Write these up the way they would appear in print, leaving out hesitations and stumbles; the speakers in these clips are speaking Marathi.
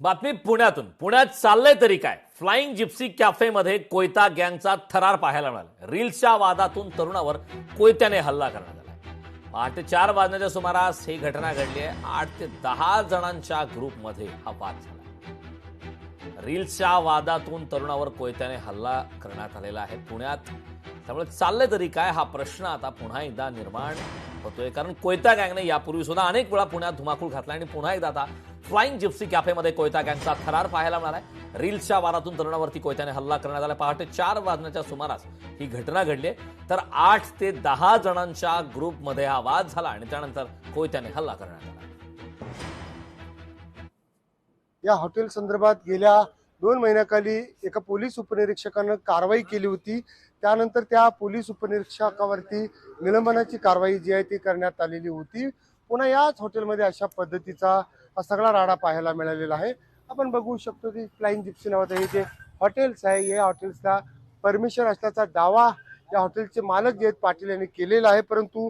बातमी पुण्यातून. पुण्यात चाललंय तरी काय? फ्लाइंग जिप्सी कॅफेमध्ये कोयता गँगचा थरार पाहायला मिळाला. रील्सच्या वादातून तरुणावर कोयत्याने हल्ला करण्यात आला. पहाटे 4 वाजण्याच्या सुमारास ही घटना घडली आहे. 8 ते 10 जणांच्या ग्रुपमध्ये हा वाद झाला. रील्सच्या वादातून तरुणावर कोयत्याने हल्ला करण्यात आलेला आहे पुण्यात. त्यामुळे चाललंय तरी काय हा प्रश्न आता पुन्हा एकदा निर्माण होतोय, कारण कोयता गँगने यापूर्वी सुद्धा अनेक वेळा पुण्यात धुमाकूळ घातला आणि पुन्हा एकदा आता फ्लाइंग जिप्सी कॅफेमध्ये कोयता गँगचा थरार पाहायला मिळालाय. रील्सच्या वादातून तरुणावरती कोयत्याने हल्ला करण्यात आला. पहाटे 4 वाजण्याच्या सुमारास ही घटना घडली आहे. तर 8 ते 10 जणांच्या ग्रुपमध्ये हा वाद झाला आणि त्यानंतर कोयत्याने हल्ला करण्यात आला. या हॉटेल संदर्भात गेल्या 2 महिन्याखाली एका पोलीस उपनिरीक्षकानं कारवाई केली होती. त्यानंतर त्या पोलीस उपनिरीक्षकावरती निलंबनाची कारवाई जी आहे ती करण्यात आलेली होती. पुन्हा याच हॉटेलमध्ये अशा पद्धतीचा हा सगळा राडा पाहायला मिळालेला आहे. आपण बघू शकतो की फ्लाइंग जिप्सी नावाचं हे जे हॉटेल्स आहे, या हॉटेल्सला परमिशन असल्याचा दावा या हॉटेलचे मालक जे आहेत पाटील यांनी केलेला आहे, परंतु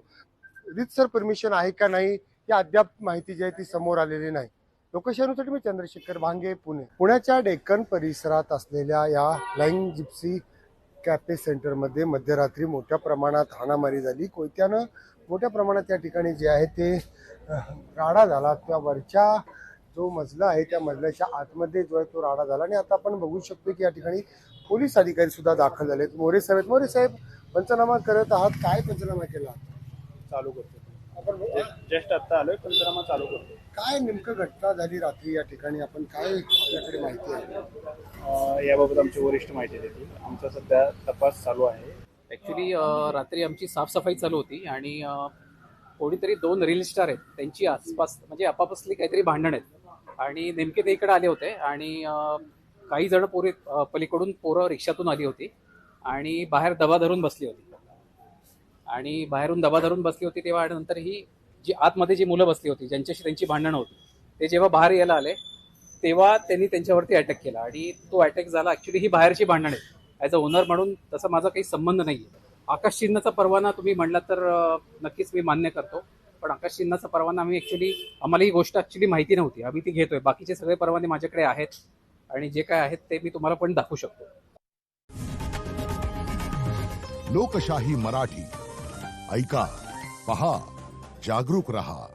रीतसर परमिशन आहे का नाही या अद्याप माहिती जी आहे ती समोर आलेली नाही. लोकशाहीसाठी मी चंद्रशेखर भांगे, पुणे. पुण्याच्या डेक्कन परिसरात असलेल्या या फ्लाइंग जिप्सी कॅफे सेंटरमध्ये मध्यरात्री मोठ्या प्रमाणात हाणामारी झाली. कोयत्यानं मोठ्या प्रमाणात या ठिकाणी जे आहे ते राडा झाला. त्या वरच्या जो मजला आहे त्या मजल्याच्या आतमध्ये जो आहे तो राडा झाला आणि आता आपण बघू शकतो की या ठिकाणी पोलीस अधिकारी सुद्धा दाखल झाले. मोरे साहेब पंचनामा करत आहात. काय पंचनामा केला? चालू करतो आपण जस्ट आता आलोय, पंचनामा चालू करतो. काय नेमकं घटना झाली रात्री या ठिकाणी? आपण काय आपल्याकडे माहिती आहे याबाबत आमचे वरिष्ठ माहिती देतील. आमचा सध्या तपास चालू आहे. ॲक्च्युली रात्री आमची साफसफाई चालू होती आणि कोणीतरी 2 रील स्टार आहेत, त्यांची आसपास म्हणजे आपापसली काहीतरी भांडण आहेत आणि नेमके ते इकडे आले होते आणि काही जण पलीकडून पोरं रिक्षातून आली होती आणि बाहेर दबा धरून बसली होती आणि बाहेरून दबा धरून बसली होती तेव्हा नंतर ही जी आतमध्ये जी मुलं बसली होती ज्यांच्याशी त्यांची भांडणं होती ते जेव्हा बाहेर यायला आले तेव्हा त्यांनी त्यांच्यावरती अटॅक केला आणि तो अटॅक झाला. ॲक्च्युली ही बाहेरची भांडण आहे. ॲज अ ओनर म्हणून तसा माझा काही संबंध नाही आहे. आकाश चिन्हाचा परवाना तुम्ही म्हणला तर नक्कीच मी मान्य करतो, पण आकाश चिन्हाचा परवाना आम्हाला ही गोष्ट ॲक्च्युली माहिती नव्हती. आम्ही ती घेतोय. बाकीचे सगळे परवाने माझ्याकडे आहेत आणि जे काय आहेत ते मी तुम्हाला पण दाखवू शकतो. लोकशाही मराठी ऐका, पहा, जागरूक रहा.